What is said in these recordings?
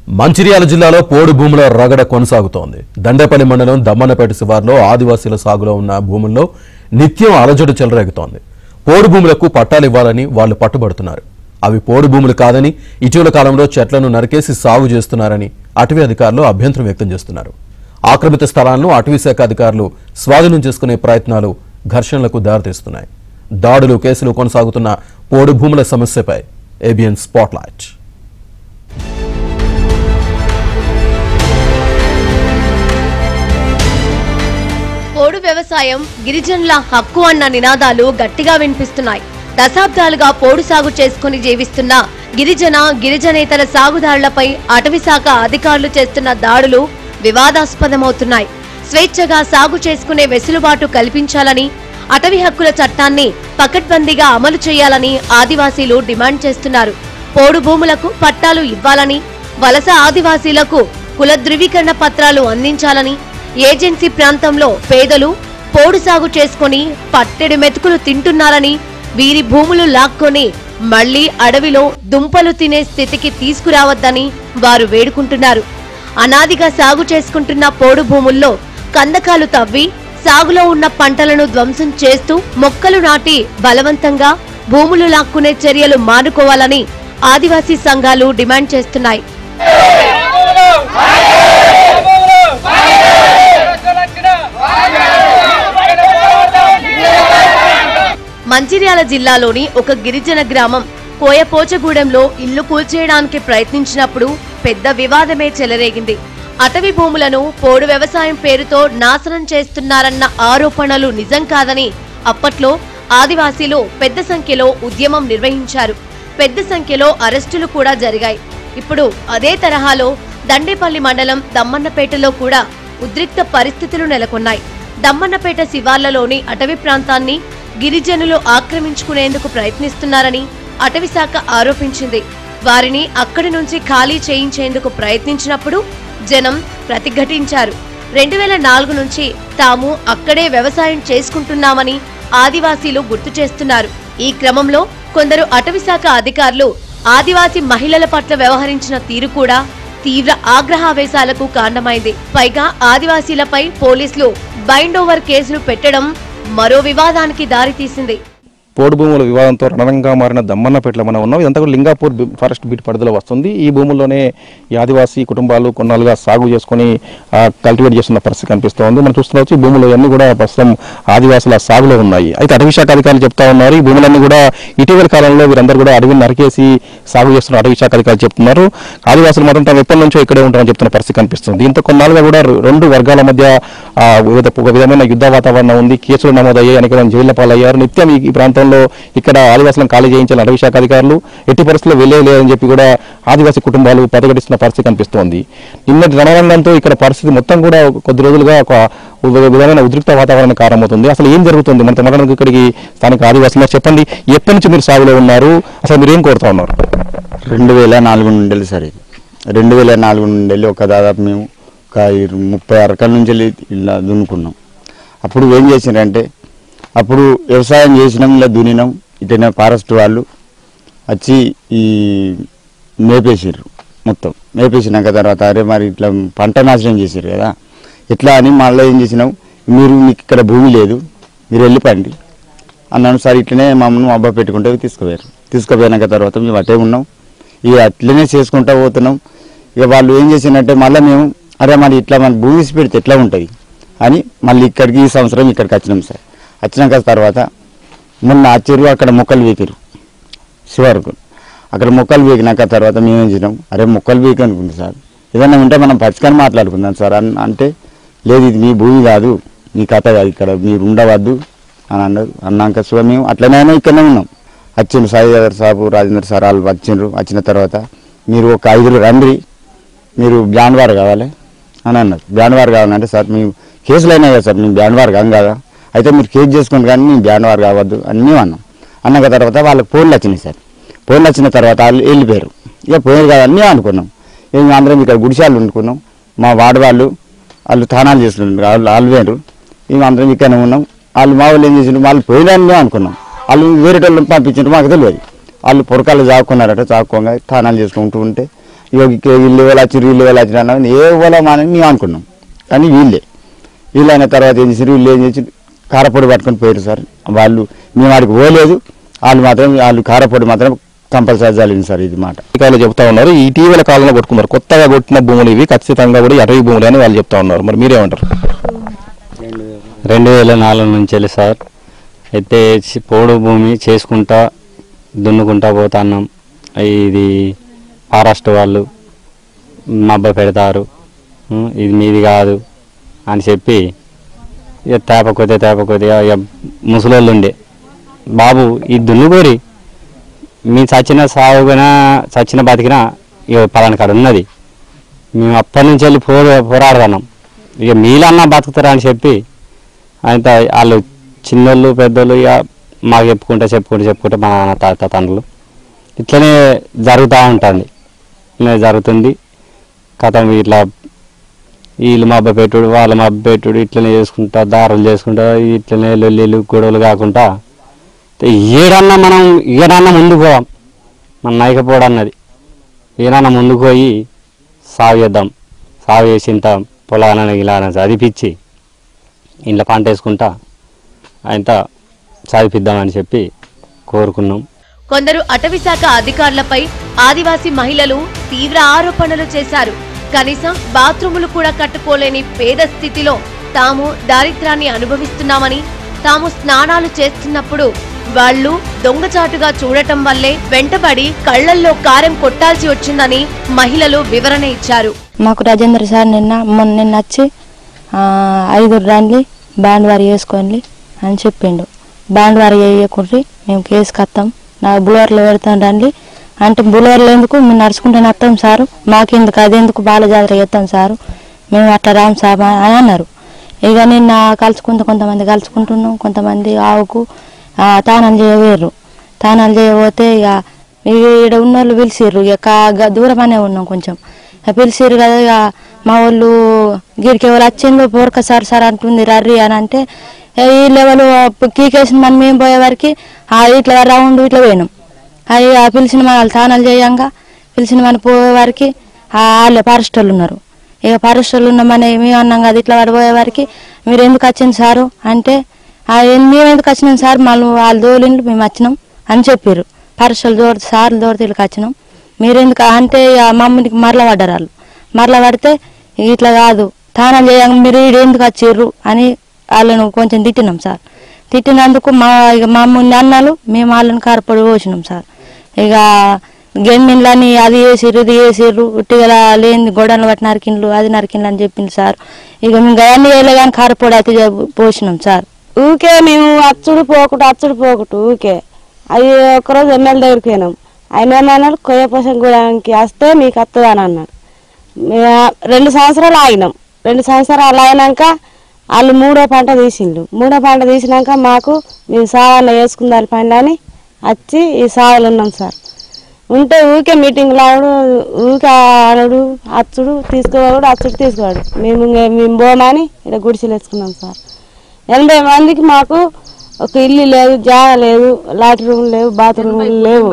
మంచిర్యాల జిల్లాలో పోడు భూముల రగడ కొనసాగుతోంది. దండేపల్లి మండలం దమ్మన్నపేట శివార్లో ఆదివాసీల సాగులో ఉన్న భూముల్లో నిత్యం అలజడి చెలరేగుతోంది. పోడు భూములకు పట్టాలు ఇవ్వాలని వాళ్లు పట్టుబడుతున్నారు. అవి పోడు భూములు కాదని, ఇటీవల కాలంలో చెట్లను నరికేసి సాగు చేస్తున్నారని అటవీ అధికారులు అభ్యంతరం వ్యక్తం చేస్తున్నారు. ఆక్రమిత స్థలాలను అటవీ శాఖ అధికారులు స్వాధీనం చేసుకునే ప్రయత్నాలు ఘర్షణలకు దారితీస్తున్నాయి. దాడులు, కేసులు కొనసాగుతున్న పోడు భూముల సమస్యపై ఏబిఎన్ స్పాట్లైట్. పోడు వ్యవసాయం గిరిజనుల హక్కు అన్న నినాదాలు గట్టిగా వినిపిస్తున్నాయి. దశాబ్దాలుగా పోడు సాగు చేసుకుని జీవిస్తున్న గిరిజనేతర సాగుదారులపై అటవీ శాఖ అధికారులు చేస్తున్న దాడులు వివాదాస్పదమవుతున్నాయి. స్వేచ్ఛగా సాగు చేసుకునే వెసులుబాటు కల్పించాలని, అటవీ హక్కుల చట్టాన్ని పకడ్బందీగా అమలు చేయాలని ఆదివాసీలు డిమాండ్ చేస్తున్నారు. పోడు భూములకు పట్టాలు ఇవ్వాలని, వలస ఆదివాసీలకు కుల ధృవీకరణ పత్రాలు అందించాలని, ఏజెన్సీ ప్రాంతంలో పేదలు పోడు సాగు చేసుకుని పట్టెడు మెతుకులు తింటున్నారని, వీరి భూములు లాక్కొని మళ్లీ అడవిలో దుంపలు తినే స్థితికి తీసుకురావద్దని వారు వేడుకుంటున్నారు. అనాదిగా సాగు చేసుకుంటున్న పోడు భూముల్లో కందకాలు తవ్వి సాగులో ఉన్న పంటలను ధ్వంసం చేస్తూ మొక్కలు నాటి బలవంతంగా భూములు లాక్కునే చర్యలు మానుకోవాలని ఆదివాసీ సంఘాలు డిమాండ్ చేస్తున్నాయి. మంచిర్యాల జిల్లాలోని ఒక గిరిజన గ్రామం కోయపోచగూడెంలో ఇల్లు కూల్చేయడానికి ప్రయత్నించినప్పుడు పెద్ద వివాదమే చెలరేగింది. అటవీ భూములను పోడు వ్యవసాయం పేరుతో నాశనం చేస్తున్నారన్న ఆరోపణలు నిజం కాదని అప్పట్లో ఆదివాసీలు పెద్ద సంఖ్యలో ఉద్యమం నిర్వహించారు. పెద్ద సంఖ్యలో అరెస్టులు కూడా జరిగాయి. ఇప్పుడు అదే తరహాలో దండేపల్లి మండలం దమ్మన్నపేటలో కూడా ఉద్రిక్త పరిస్థితులు నెలకొన్నాయి. దమ్మన్నపేట శివార్లలోని అటవీ ప్రాంతాన్ని గిరిజనులు ఆక్రమించుకునేందుకు ప్రయత్నిస్తున్నారని అటవీ శాఖ ఆరోపించింది. వారిని అక్కడి నుంచి ఖాళీ చేయించేందుకు ప్రయత్నించినప్పుడు జనం ప్రతిఘటించారు. 2004 నుంచి తాము అక్కడే వ్యవసాయం చేసుకుంటున్నామని ఆదివాసీలు గుర్తు చేస్తున్నారు. ఈ క్రమంలో కొందరు అటవీ శాఖ అధికారులు ఆదివాసీ మహిళల పట్ల వ్యవహరించిన తీరు కూడా తీవ్ర ఆగ్రహావేశాలకు కారణమైంది. పైగా ఆదివాసీలపై పోలీసులు బైండ్ ఓవర్ కేసులు పెట్టడం మరో వివాదానికి దారితీసింది. పోడు భూముల వివాదంతో రణరంగా మారిన దమ్మన్నపేటలో మనం ఉన్నాం. ఇదంతా కూడా లింగాపూర్ ఫారెస్ట్ బీట్ పరిధిలో వస్తుంది. ఈ భూముల్లోనే ఈ ఆదివాసీ కుటుంబాలు కొన్నాళ్ళుగా సాగు చేసుకుని కల్టివేట్ చేస్తున్న పరిస్థితి కనిపిస్తోంది. మనం చూస్తున్నాం ఈ భూములు అన్ని కూడా ప్రస్తుతం ఆదివాసుల సాగులో ఉన్నాయి. అయితే అటవీ శాఖ అధికారులు చెప్తా ఉన్నారు ఈ భూములన్నీ కూడా ఇటీవల కాలంలో వీరందరూ కూడా అడవిని నరికేసి సాగు చేస్తున్న అటవీ శాఖ అధికారులు చెప్తున్నారు. ఆదివాసులు మాత్రం తమ ఎప్పటి నుంచో ఇక్కడే ఉంటారని చెప్తున్న పరిస్థితి కనిపిస్తుంది. దీంతో కొన్నాళ్ళుగా కూడా రెండు వర్గాల మధ్య ఒక విధమైన యుద్ధ వాతావరణం ఉంది. కేసులు నమోదయ్యాయి, అనేక మంది జైళ్ల పాలయ్యారు. నిత్యం ఈ ప్రాంతంలో ఇక్కడ ఆదివాసులను ఖాళీ చేయించాలని అటవీ శాఖ అధికారులు ఎట్టి పరిస్థితుల్లో వెళ్ళలేదని చెప్పి కూడా ఆదివాసీ కుటుంబాలు ప్రతిఘటిస్తున్న పరిస్థితి కనిపిస్తోంది. నిన్నటి రణరంగంతో ఇక్కడ పరిస్థితి మొత్తం కూడా కొద్ది రోజులుగా ఒక విధమైన ఉద్రిక్త వాతావరణం కారణమవుతుంది. అసలు ఏం జరుగుతుంది మనతో మాట్లాడడానికి ఇక్కడికి స్థానిక ఆదివాసులు చెప్పండి, ఎప్పటి నుంచి మీరు సాగులో ఉన్నారు, అసలు మీరు ఏం కోరుతా ఉన్నారు? 2004 నుండి సార్, 2004 నుండి ఒక దాదాపు మేము ఒక 30 అరకల నుంచి ఇలా దున్నుకున్నాం. అప్పుడు ఏం చేసినారంటే అప్పుడు వ్యవసాయం చేసినాం, ఇలా దున్నినాం. ఇటైనా ఫారెస్ట్ వాళ్ళు వచ్చి ఈ మేపేసారు. మొత్తం మేపేసినాక తర్వాత అరే మరి ఇట్లా పంట నాశనం చేశారు కదా, ఇట్లా అని మళ్ళీ ఏం చేసినాం, మీకు ఇక్కడ భూమి లేదు, మీరు వెళ్ళిపోండి అన్నాను. సార్ ఇట్లనే మమ్మల్ని అబ్బా పెట్టుకుంటే తీసుకుపోయాక తర్వాత మేము అట్టే ఉన్నాం, ఇక అట్లనే చేసుకుంటూ పోతున్నాం. ఇక వాళ్ళు ఏం చేసినట్టే మళ్ళీ మేము అరే మరి ఇట్లా మన భూమి పెడితే ఎట్లా ఉంటుంది అని మళ్ళీ ఇక్కడికి ఈ సంవత్సరం ఇక్కడికి వచ్చినాం సార్. వచ్చినాక తర్వాత మొన్న చెరువు అక్కడ మొక్కలు వీకారు శివారుకు. అక్కడ మొక్కలు వీకినాక తర్వాత మేమేం చేసినాం, అరే మొక్కలు వీకి అనుకుంది సార్, ఏదన్నా ఉంటే మనం పచ్చుకొని మాట్లాడుకుందాం సార్ అంటే, లేదు ఇది మీ భూమి కాదు, మీ కథ కాదు, ఇక్కడ మీరు ఉండవద్దు అని అన్నారు. అన్నాక సో మేము అట్లనే ఇక్కడనే ఉన్నాం. వచ్చిండ్రు సాయిధర్ సాబు, రాజేంద్ర సార్ వాళ్ళు వచ్చిండ్రు. వచ్చిన తర్వాత మీరు ఒక 5 రండి, మీరు బ్యాండ్ వార్ కావాలి అని అన్నారు. బ్యాండ్ వార్ కావాలంటే సార్ మేము కేసులు అయినాయి కదా సార్, మేము బ్యాండ్ వార్ కాం కదా, అయితే మీరు కేసు చేసుకోండి కానీ మేము బ్యాండ్ వార్ కావద్దు అని మేము అన్నాక తర్వాత వాళ్ళకి ఫోన్లు వచ్చినాయి సార్. ఫోన్లు వచ్చిన తర్వాత వాళ్ళు వెళ్ళిపోయారు. ఇక పోయారు కదా అని మేము అనుకున్నాం. మేము అందరం ఇక్కడ గుడిశాలు వండుకున్నాం. మా వార్డు వాళ్ళు తానాలు చేస్తున్నారు, వాళ్ళు వేరు. మేము అందరం ఇక్కడనే ఉన్నాం. వాళ్ళు మా వాళ్ళు ఏం చేసిండ్రు, వాళ్ళు పోయినారని మేము అనుకున్నాం. వాళ్ళు వేరే వాళ్ళని పంపించారు, మాకు తెలియదు. వాళ్ళు పొరకాలు చాకున్నారట, చాక్కోగా తానాలు చేసుకుంటూ ఉంటే వీళ్ళు ఎవరు వచ్చారు వీళ్ళు ఎవరు వచ్చారు అన్నది ఏ వాళ్ళని మేము అనుకున్నాం. కానీ వీళ్ళు అయిన తర్వాత ఏం చేసారు, వీళ్ళు ఏం చేసి కారపొడి పట్టుకొని పోయారు సార్. వాళ్ళు మేము వాడికి పోలేదు, వాళ్ళు కారపొడి మాత్రం కంపల్సరీ జరిగింది సార్. ఇది మాట వాళ్ళు చెప్తా ఉన్నారు. ఇటీవల కాలంలో కొట్టుకున్నారు, కొత్తగా కొట్టిన భూములు ఇవి ఖచ్చితంగా కూడా అటవీ భూములు అని వాళ్ళు చెప్తా ఉన్నారు. మరి మీరేమంటారు? 2004 నుంచి సార్. అయితే పోడు భూమి చేసుకుంటా దున్నుకుంటా పోతున్నాం. ఇది ఫారెస్ట్ వాళ్ళు మబ్బ పెడతారు, ఇది మీది కాదు అని చెప్పి ఇక తేపకొద్దిగా ఇక ముసలోళ్ళు ఉండే, బాబు ఈ దున్నుకోరి మీ చచ్చిన సాగుగా చచ్చిన బతికినా ఇక పలానా కాడ ఉన్నది, మేము అప్పటి నుంచి వెళ్ళి పోరాడుతున్నాం, ఇక మీలన్నా బతుకుతారా అని చెప్పి అంత వాళ్ళు చిన్నోళ్ళు పెద్దోళ్ళు ఇక మాకు చెప్పుకుంటే మా నాన్న తాత తండ్రులు ఇట్లనే జరుగుతూ ఉంటుంది. ఇట్లనే జరుగుతుంది కథ. ఇట్లా వీళ్ళు మబ్బ పెట్టుడు వాళ్ళ మబ్బ పెట్టుడు ఇట్లనే చేసుకుంటా దారులు చేసుకుంటా ఇట్లనే లొల్లిలు గొడవలు కాకుండా ఏడన్నా ముందుకు పోదాం, మన నాయకపోవడం అన్నది ఏదన్నా ముందుకు పోయి సాగు చేద్దాం, సాగు చేసి ఇంత పొలాలను ఇలా చదివిపించి ఇంట్లో పంట వేసుకుంటా ఆయన చదివిద్దామని చెప్పి కోరుకున్నాం. కొందరు అటవీ శాఖ అధికారులపై ఆదివాసీ మహిళలు తీవ్ర ఆరోపణలు చేశారు. కనీసం బాత్రూములు కూడా కట్టుకోలేని పేద స్థితిలో తాము దారిద్ర్యాన్ని అనుభవిస్తున్నామని, తాము స్నానాలు చేస్తున్నప్పుడు వాళ్లు దొంగచాటుగా చూడటం వల్లే వెంటబడి కళ్లల్లో కారం కొట్టాల్సి వచ్చిందని మహిళలు వివరణ ఇచ్చారు. మాకు రాజేంద్ర సార్ నిన్న వచ్చి 5 రండి బాండ్ వారి వేసుకోండి అని చెప్పిండు. బాండ్ వారి వేయకుండ్రి మేము కేసు కత్తాం, నా బులవర్లో పెడతాం రండి అంటే, బులవర్లో ఎందుకు మేము నడుచుకుంటూనే వస్తాం సారు, మాకెందుకు అదెందుకు బాలజాతర చేస్తాం సారు, మేము అట్లా రాం సార్ అని అన్నారు. ఇక నిన్న కొంతమంది కలుసుకుంటున్నాం, కొంతమంది ఆవుకు తానాలు చేయవేరు. తానాలు చేయబోతే ఇక ఈడ ఉన్న వాళ్ళు పిలిచిర్రు, ఇక దూరం అనే ఉన్నాం కొంచెం, పిలిచిర్రు కదా. ఇక మా వాళ్ళు గిరికి ఎవరు వచ్చిందో పోరక సార్ అంటుంది రర్రి అని అంటే, ఈ లెవెల్ కీకేసిన మనం మేము పోయేవారికి ఇట్లా రౌండ్ ఇట్లా పోయినాం. అవి పిలిచిన వాళ్ళు తానాలు చేయంగా పిలిచిన మన పోయేవారికి వాళ్ళే ఫారెస్ట్ వాళ్ళు ఉన్నారు. ఇక ఫారెస్ట్ వాళ్ళు ఉన్నామని మేము అన్నాం కదా, ఇట్లా పడిపోయేవారికి మీరు ఎందుకు వచ్చింది సారు అంటే, మేము ఎందుకు వచ్చినాం సార్, మళ్ళీ వాళ్ళు దోలిండ్లు మేము వచ్చినాం అని చెప్పారు. ఫారెస్ట్ వాళ్ళు సార్లు దోరతీళ్ళకి వచ్చినాం, మీరెందుకు అంటే మమ్మల్ని మరల పడ్డారు. వాళ్ళు మరల పడితే ఇట్లా కాదు తానాలు చేయంగా మీరు ఎందుకు వచ్చిర్రు అని వాళ్ళను కొంచెం తిట్టినాం సార్. తిట్టినందుకు మా ముందు అన్నాలు మేము వాళ్ళని కారపడి పోసినాం సార్. ఇక గెండిన్లని అది వేసిర్రు ఇది వేసిర్రు, ఉట్టిగా లేని గొడవలు పట్టి నరికిండ్లు అది నరికిండ్లు అని చెప్పింది సార్. ఇక మేము అన్ని వేయలే కానీ కారపొడి అయితే పోసినాం సార్. ఊకే మేము అచ్చుడు పోకుటు ఊకే అవి ఒకరోజు ఎమ్మెల్యే దగ్గరికి పోయినాం. ఆయన అన్నాడు కొయ్యపోసం గూడానికి వస్తే మీకు వస్తుంది అని అన్నాడు. 2 సంవత్సరాలు ఆగినాం. 2 సంవత్సరాలు అయినాక వాళ్ళు 3వ పంట తీసిండు. 3వ పంట తీసినాక మాకు మేము సావాళ్ళు వేసుకుందాలి పని అని వచ్చి ఈ సావలు ఉన్నాం సార్. ఉంటే ఊకే మీటింగ్లు ఆడు ఊకే ఆడు అచ్చుడు తీసుకోవాడు అచ్చుడు తీసుకోవాడు. మేము పోమని ఇక్కడ గుడిసెలు వేసుకున్నాం సార్. 80 మందికి మాకు ఒక ఇల్లు లేదు, జాగ లేదు, లాటరీ రూమ్ లేవు, బాత్రూమ్ లేవు.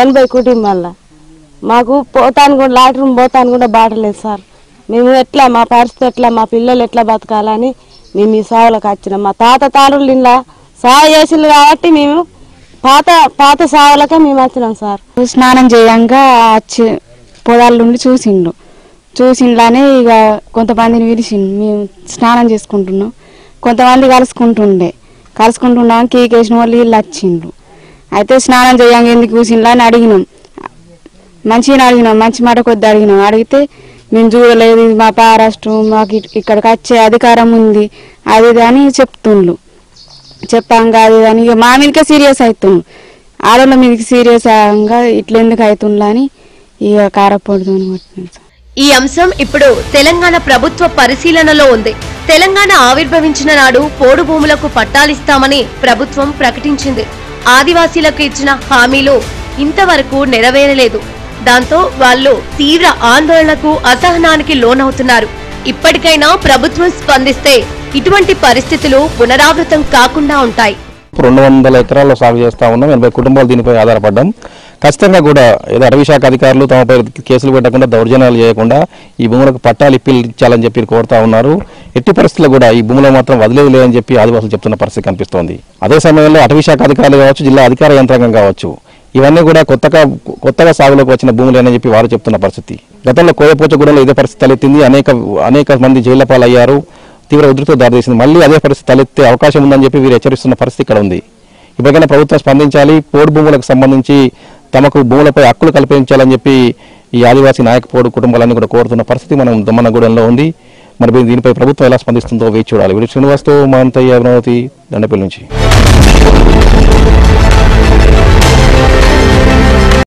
80 కుటుంబాల మాకు పోతాను కూడా లాటరీ రూమ్ పోతాను కూడా బాటలేదు సార్. మేము ఎట్లా మా పరిస్థితి ఎట్లా, మా పిల్లలు ఎట్లా బతకాలని మేము ఈ సావులకు వచ్చినాం. మా తాత తారులు ఇలా సాగు చేసిండ్రు కాబట్టి మేము పాత సావులకే మేము వచ్చినాం సార్. స్నానం చేయంగా వచ్చి పొలాల నుండి చూసిండ్లానే ఇక కొంతమందిని పిలిచిండు. మేము స్నానం చేసుకుంటున్నాం, కొంతమంది కలుసుకుంటున్నాం కీకేసిన వాళ్ళు వీళ్ళు వచ్చిండ్రు. అయితే స్నానం చేయంగా ఎందుకు కూసిండ్లా అని అడిగినాం. మంచిగా అడిగినాం, మంచి మాట కొద్ది అడిగినాం. అడిగితే మేము చూడలేదు, ఇది మా ఫారెస్ట్, మాకు ఇక్కడికి వచ్చే అధికారం ఉంది అది అని చెప్తుండ్రు. చెప్పంగా అది అని ఇక మా మీదకే సీరియస్ అవుతుండ్రు. ఆడోళ్ళ మీదకి సీరియస్ అయ్యంగా ఇట్లా ఎందుకు అవుతుండ్లా అని ఇక కారపొడుతూ కొట్టినాం సార్. ఈ అంశం ఇప్పుడు తెలంగాణ ప్రభుత్వ పరిశీలనలో ఉంది. తెలంగాణ ఆవిర్భవించిన నాడు పోడు భూములకు పట్టాలిస్తామని ప్రభుత్వం ప్రకటించింది. ఆదివాసీలకు ఇచ్చిన హామీలు ఇంతవరకు నెరవేరలేదు. దాంతో వాళ్ళు తీవ్ర ఆందోళనకు అసహనానికి లోనవుతున్నారు. ఇప్పటికైనా ప్రభుత్వం స్పందిస్తే ఇటువంటి పరిస్థితులు పునరావృతం కాకుండా ఉంటాయి. 200 ఎకరాల్లో సాగు చేస్తా ఉన్నాం, 80 కుటుంబాలు దీనిపై ఆధారపడ్డాం. ఖచ్చితంగా కూడా ఏదో అటవీ శాఖ అధికారులు తమపై కేసులు పెట్టకుండా దౌర్జన్యాలు చేయకుండా ఈ భూములకు పట్టాలు ఇప్పించాలని చెప్పి కోరుతా ఉన్నారు. ఎట్టి పరిస్థితుల్లో కూడా ఈ భూములు మాత్రం వదిలేదు లేదని చెప్పి ఆదివాసులు చెప్తున్న పరిస్థితి కనిపిస్తోంది. అదే సమయంలో అటవీ శాఖ అధికారులు కావచ్చు, జిల్లా అధికార యంత్రాంగం కావచ్చు, ఇవన్నీ కూడా కొత్తగా సాగులోకి వచ్చిన భూములేనని చెప్పి వారు చెప్తున్న పరిస్థితి. గతంలో కోయపోచగూడెంలో ఇదే పరిస్థితి తలెత్తింది. అనేక మంది జైళ్ల పాలయ్యారు. తీవ్ర ఉధృతితో దారితీసింది. మళ్ళీ అదే పరిస్థితి తలెత్తే అవకాశం ఉందని చెప్పి వీరు హెచ్చరిస్తున్న పరిస్థితి ఇక్కడ ఉంది. ఇప్పటికైనా ప్రభుత్వం స్పందించాలి. పోడు భూములకు సంబంధించి తమకు భూములపై హక్కులు కల్పించాలని చెప్పి ఈ ఆదివాసీ నాయక పోడు కుటుంబాలన్నీ కూడా కోరుతున్న పరిస్థితి మనం దమ్మన్నగూడెంలో ఉంది. మరి దీనిపై ప్రభుత్వం ఎలా స్పందిస్తుందో వేచి చూడాలి. వీడి శ్రీనివాస్తో మాంతయ్య అమరావతి దండపల్లి నుంచి.